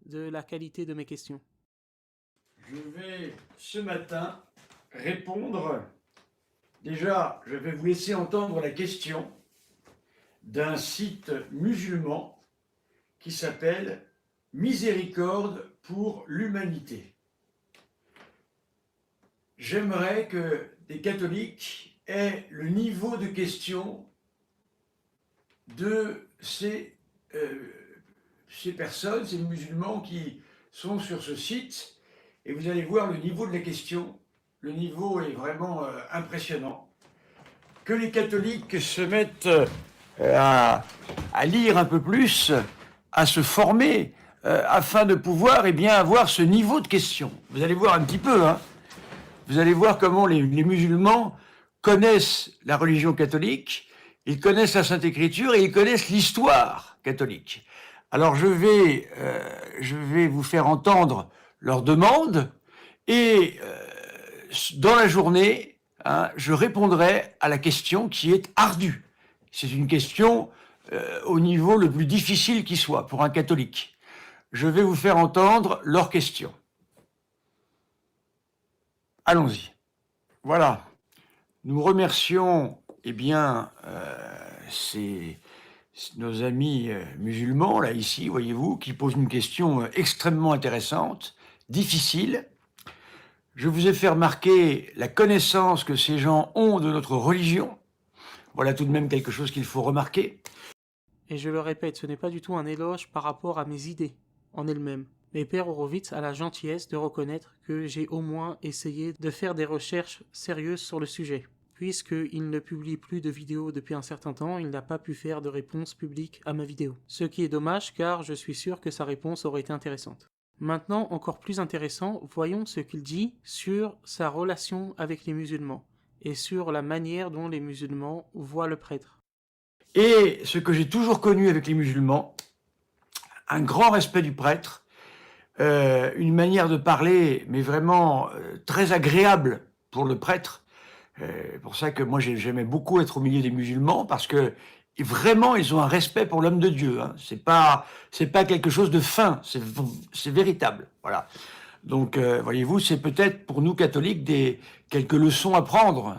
de la qualité de mes questions. Je vais ce matin répondre. Déjà, je vais vous laisser entendre la question d'un site musulman qui s'appelle Miséricorde pour l'humanité. J'aimerais que des catholiques aient le niveau de question de ces personnes, ces musulmans qui sont sur ce site, et vous allez voir le niveau de la question. Le niveau est vraiment impressionnant. Que les catholiques se mettent à lire un peu plus, à se former, afin de pouvoir avoir ce niveau de question. Vous allez voir un petit peu, hein. Vous allez voir comment les musulmans connaissent la religion catholique, ils connaissent la Sainte Écriture et ils connaissent l'histoire catholique. Alors je vais vous faire entendre leurs demandes et dans la journée, hein, je répondrai à la question qui est ardue. C'est une question au niveau le plus difficile qui soit pour un catholique. Je vais vous faire entendre leurs questions. Allons-y. Voilà. Nous remercions, nos amis musulmans, là, ici, voyez-vous, qui posent une question extrêmement intéressante, difficile. Je vous ai fait remarquer la connaissance que ces gens ont de notre religion. Voilà tout de même quelque chose qu'il faut remarquer. Et je le répète, ce n'est pas du tout un éloge par rapport à mes idées en elles-mêmes. Mais Père Horowitz a la gentillesse de reconnaître que j'ai au moins essayé de faire des recherches sérieuses sur le sujet. Puisqu'il ne publie plus de vidéos depuis un certain temps, il n'a pas pu faire de réponse publique à ma vidéo. Ce qui est dommage car je suis sûr que sa réponse aurait été intéressante. Maintenant, encore plus intéressant, voyons ce qu'il dit sur sa relation avec les musulmans et sur la manière dont les musulmans voient le prêtre. Et ce que j'ai toujours connu avec les musulmans, un grand respect du prêtre, une manière de parler, mais vraiment très agréable pour le prêtre. C'est pour ça que moi j'aimais beaucoup être au milieu des musulmans, parce que vraiment ils ont un respect pour l'homme de Dieu. Hein. C'est pas quelque chose de fin, c'est véritable. Voilà. Donc voyez-vous, c'est peut-être pour nous catholiques quelques leçons à prendre.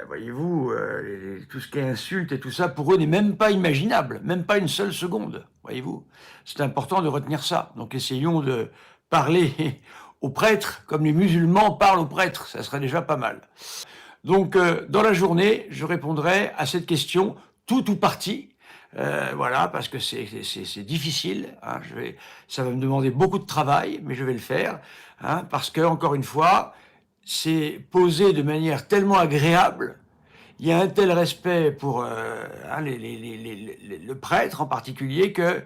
Voyez-vous, tout ce qui est insulte et tout ça, pour eux n'est même pas imaginable, même pas une seule seconde. Voyez-vous, c'est important de retenir ça. Donc essayons de parler aux prêtres comme les musulmans parlent aux prêtres, ça serait déjà pas mal. Donc dans la journée, je répondrai à cette question, tout ou partie. Voilà, parce que c'est difficile. Hein, ça va me demander beaucoup de travail, mais je vais le faire, hein, parce que encore une fois, c'est posé de manière tellement agréable. Il y a un tel respect pour le prêtre en particulier que,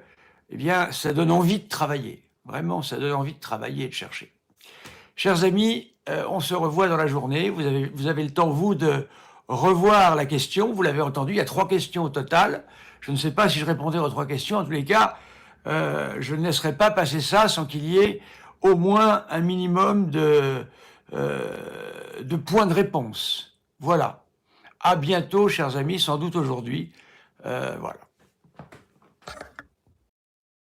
ça donne envie de travailler. Vraiment, ça donne envie de travailler et de chercher. Chers amis, on se revoit dans la journée. Vous avez le temps, vous, de revoir la question. Vous l'avez entendu, il y a 3 questions au total. Je ne sais pas si je répondrai aux 3 questions. En tous les cas, je ne laisserai pas passer ça sans qu'il y ait au moins un minimum de points de réponse. Voilà. À bientôt, chers amis, sans doute aujourd'hui. Voilà.